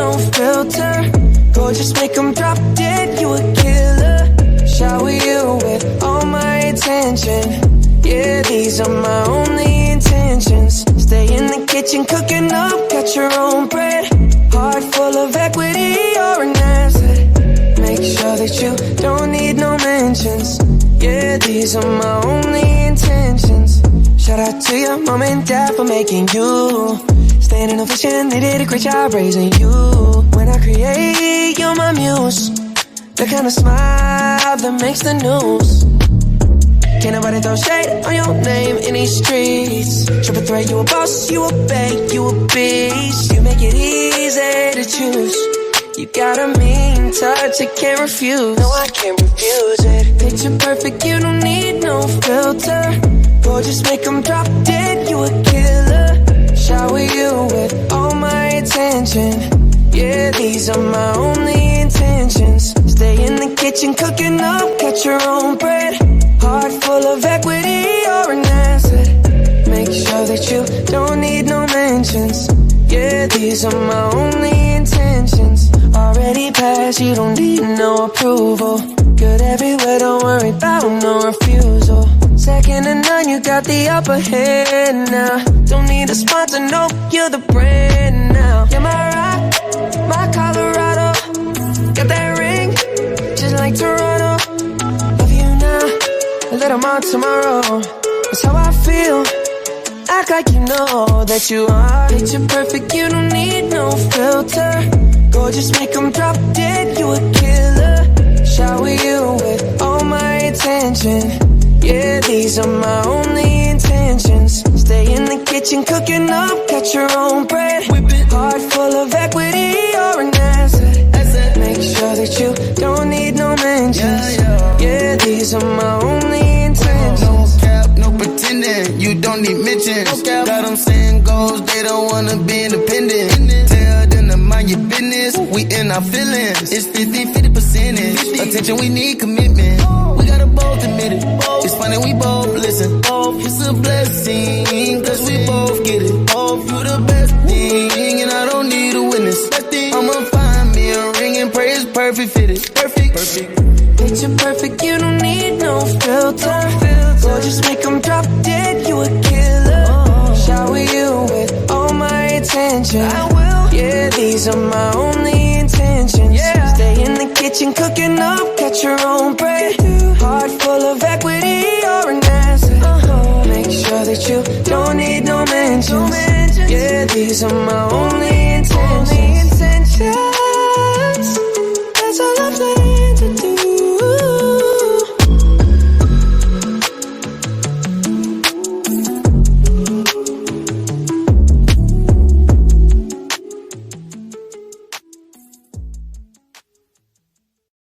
no filter. Gorgeous, make them drop dead, you a killer. Shower you with all my attention. Yeah, these are my only intentions. Stay in the kitchen cooking up, got your own bread. Heart full of equity, you're an asset. Make sure that you don't need no mentions. Yeah, these are my only intentions. Shout out to your mom and dad for making you. Standing ovation, they did a great job raising you. When I create, you're my muse. The kind of smile that makes the news. Can't nobody throw shade on your name in these streets. Triple threat, you a boss, you a bank, you a beast. You make it easy to choose. You got a mean touch, I can't refuse. No, I can't refuse it. Picture perfect, you don't need no filter. Gorgeous, make them drop dead, you a killer. Shower you with all my attention. Yeah, these are my only intentions. Stay in the kitchen cooking up, got your own bread. Heart full of equity, you're an asset. Make sure that you don't need no mentions. Yeah, these are my only intentions. Already passed, you don't need no approval. Good everywhere, don't worry about no refusal. Second to none, you got the upper hand now. Don't need a sponsor, no, you're the brand now. You're my rock, my Colorado. Got that ring, just like Toronto. Love you now, a little more tomorrow. That's how I feel. Act like you know that you are. Picture perfect, you don't need no filter. Gorgeous, make them drop dead, you a killer. Shower you with all my attention. Yeah, these are my only intentions. Stay in the kitchen cooking up, got your own bread. Heart full of equity, you're an asset. Make sure that you don't need no mentions. Yeah, these are my only intentions. No cap, no pretending, you don't need mentions. Got them saying goals, they don't wanna be independent. Tell them to mind your business, we in our feelings. It's 50-50%. Attention, we need commitment. We gotta both admit it. It's funny, we both listen. It's a blessing, cause we both get it. You the best thing, and I don't need a witness. I'ma find me a ring and pray it's perfect fitted. Perfect. Picture perfect, you don't need no filter. Gorgeous, make them drop dead, you a killer. Shower you with all my attention. I will. Yeah, these are my only intentions. Stay in the kitchen cooking up, got your own bread. Heart full of equity,